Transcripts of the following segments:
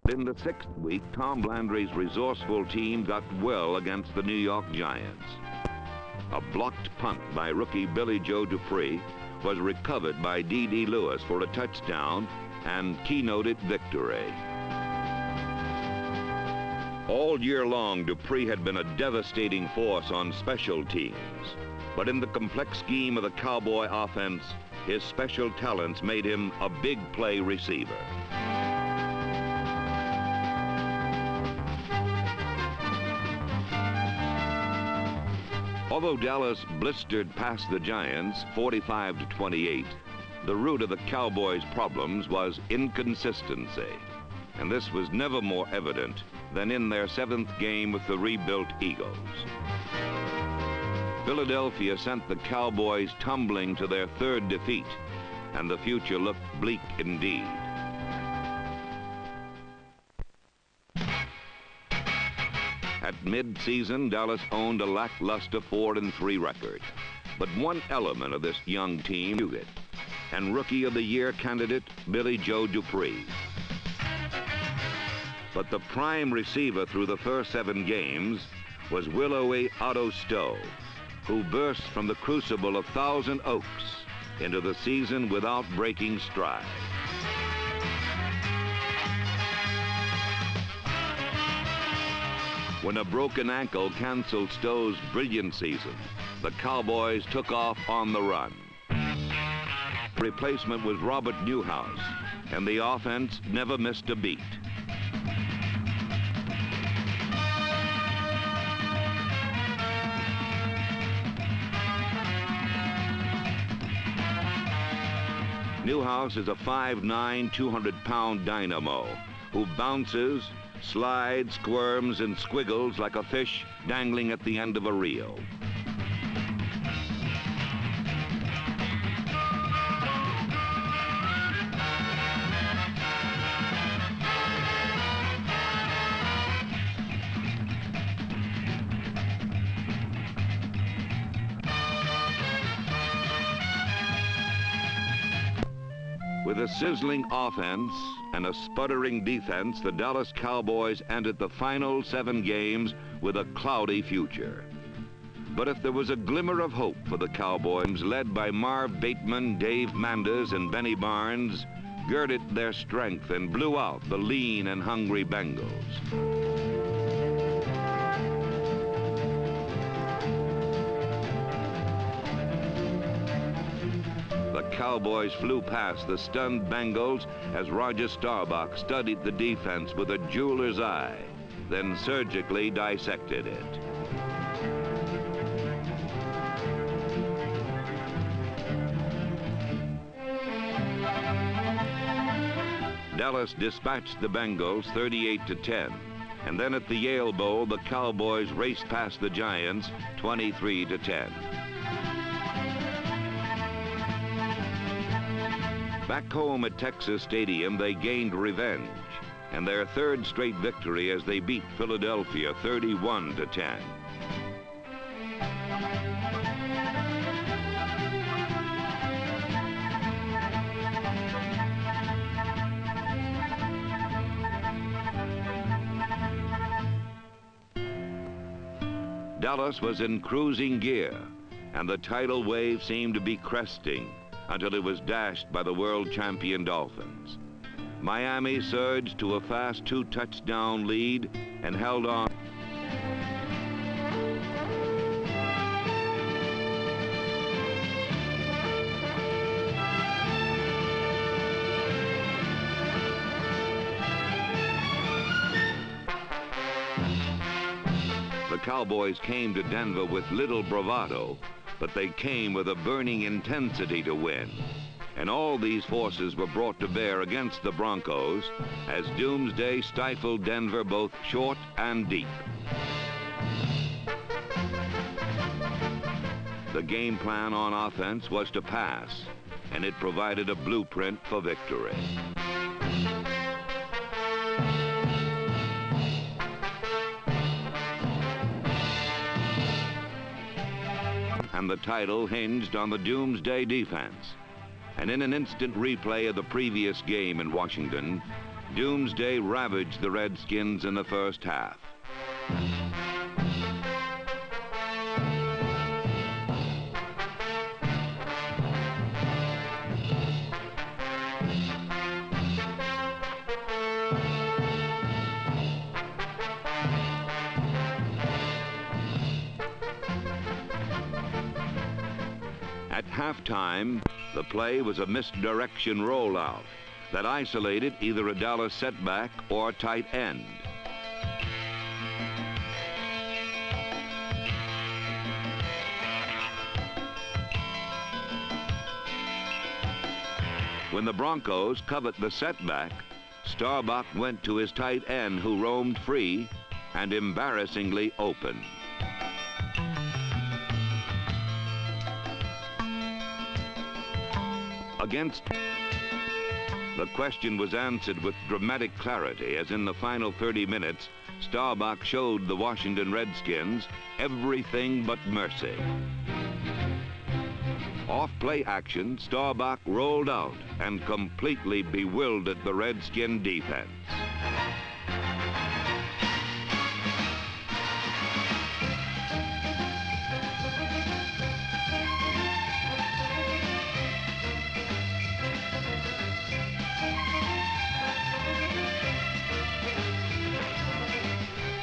In the 6th week, Tom Landry's resourceful team got well against the New York Giants. A blocked punt by rookie Billy Joe DuPree was recovered by D.D. Lewis for a touchdown and keynoted victory. All year long, DuPree had been a devastating force on special teams. But in the complex scheme of the Cowboy offense, his special talents made him a big play receiver. Although Dallas blistered past the Giants 45-28, the root of the Cowboys' problems was inconsistency. And this was never more evident than in their 7th game with the rebuilt Eagles. Philadelphia sent the Cowboys tumbling to their 3rd defeat, and the future looked bleak indeed. At mid-season, Dallas owned a lackluster 4-3 record. But one element of this young team knew it, and Rookie of the Year candidate Billy Joe DuPree. But the prime receiver through the first 7 games was willowy Otto Stowe, who burst from the crucible of Thousand Oaks into the season without breaking stride. When a broken ankle canceled Stowe's brilliant season, the Cowboys took off on the run. Replacement was Robert Newhouse, and the offense never missed a beat. Newhouse is a 5'9", 200-pound dynamo who bounces, slides, squirms, and squiggles like a fish dangling at the end of a reel. With a sizzling offense and a sputtering defense, the Dallas Cowboys ended the final 7 games with a cloudy future. But if there was a glimmer of hope for the Cowboys, led by Marv Bateman, Dave Manders, and Benny Barnes, girded their strength and blew out the lean and hungry Bengals. The Cowboys flew past the stunned Bengals as Roger Staubach studied the defense with a jeweler's eye, then surgically dissected it. Dallas dispatched the Bengals 38-10, and then at the Yale Bowl, the Cowboys raced past the Giants 23-10. Back home at Texas Stadium, they gained revenge, and their 3rd straight victory as they beat Philadelphia 31-10. Dallas was in cruising gear, and the tidal wave seemed to be cresting until it was dashed by the world champion Dolphins. Miami surged to a fast 2-touchdown lead and held on. The Cowboys came to Denver with little bravado, but they came with a burning intensity to win. And all these forces were brought to bear against the Broncos as Doomsday stifled Denver both short and deep. The game plan on offense was to pass, and it provided a blueprint for victory. And the title hinged on the Doomsday defense. And in an instant replay of the previous game in Washington, Doomsday ravaged the Redskins in the first half. At halftime, the play was a misdirection rollout that isolated either a Dallas setback or a tight end. When the Broncos covered the setback, Staubach went to his tight end, who roamed free and embarrassingly open. The question was answered with dramatic clarity, as in the final 30 minutes, Staubach showed the Washington Redskins everything but mercy. Off-play action, Staubach rolled out and completely bewildered the Redskin defense.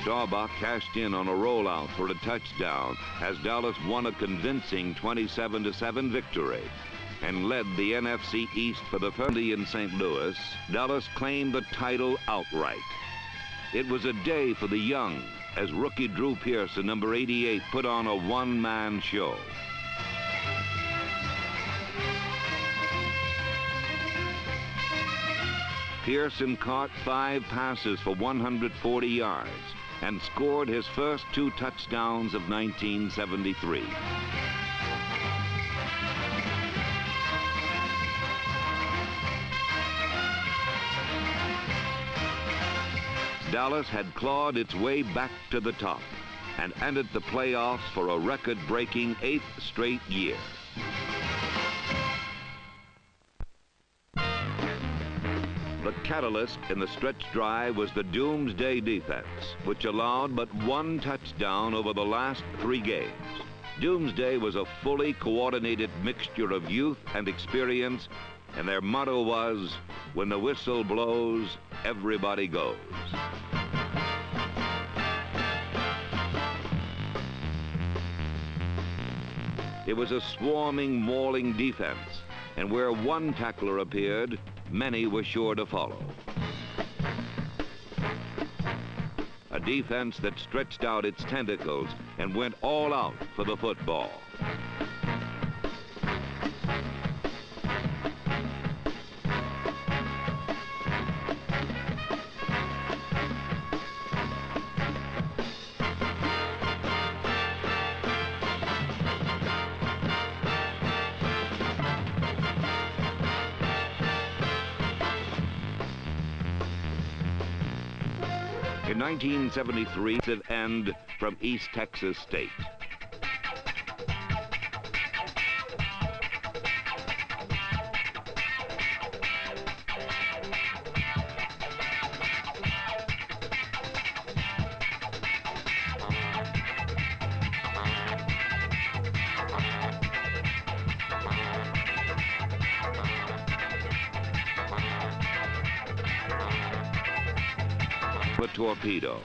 Staubach cashed in on a rollout for a touchdown as Dallas won a convincing 27-7 victory and led the NFC East for the first time in St. Louis. Dallas claimed the title outright. It was a day for the young as rookie Drew Pearson, number 88, put on a one-man show. Pearson caught 5 passes for 140 yards and scored his first 2 touchdowns of 1973. Dallas had clawed its way back to the top and entered the playoffs for a record-breaking 8th straight year. The catalyst in the stretch drive was the Doomsday defense, which allowed but 1 touchdown over the last 3 games. Doomsday was a fully coordinated mixture of youth and experience, and their motto was, "When the whistle blows, everybody goes." It was a swarming, mauling defense, and where one tackler appeared, many were sure to follow. A defense that stretched out its tentacles and went all out for the football. In 1973, an end from East Texas State. A torpedo.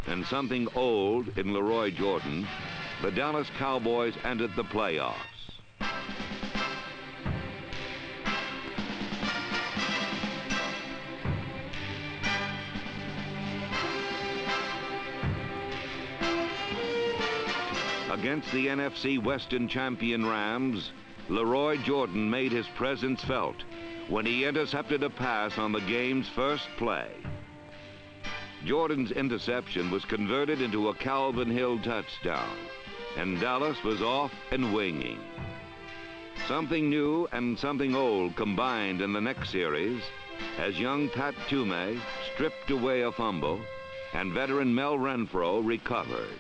And something old in Leroy Jordan, the Dallas Cowboys entered the playoffs. Against the NFC Western champion Rams, Leroy Jordan made his presence felt when he intercepted a pass on the game's first play. Jordan's interception was converted into a Calvin Hill touchdown, and Dallas was off and winging. Something new and something old combined in the next series as young Pat Toomey stripped away a fumble and veteran Mel Renfro recovered.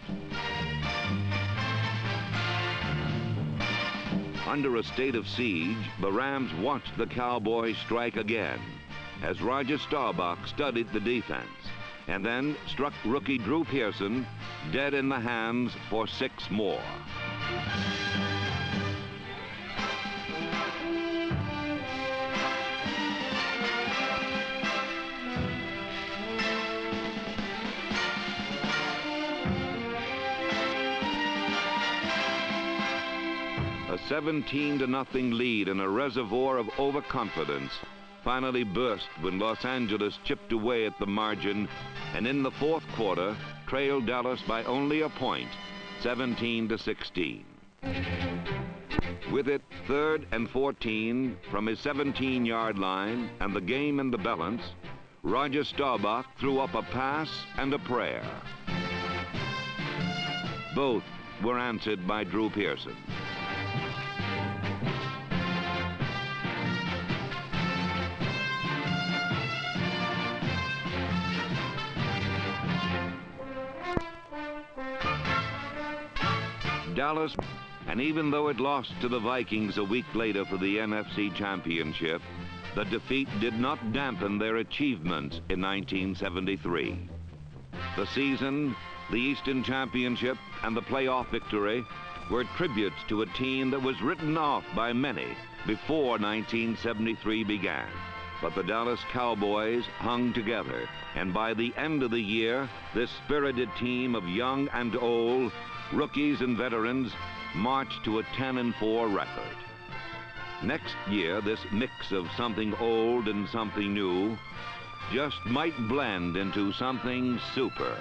Under a state of siege, the Rams watched the Cowboys strike again as Roger Staubach studied the defense and then struck rookie Drew Pearson dead in the hands for 6 more. A 17-0 lead and a reservoir of overconfidence finally burst when Los Angeles chipped away at the margin and in the 4th quarter trailed Dallas by only a point, 17-16. With it 3rd and 14 from his 17-yard line and the game in the balance, Roger Staubach threw up a pass and a prayer. Both were answered by Drew Pearson. Dallas, and even though it lost to the Vikings a week later for the NFC Championship, the defeat did not dampen their achievements in 1973. The season, the Eastern Championship, and the playoff victory were tributes to a team that was written off by many before 1973 began. But the Dallas Cowboys hung together, and by the end of the year, this spirited team of young and old, rookies and veterans, marched to a 10-4 record. Next year, this mix of something old and something new just might blend into something super.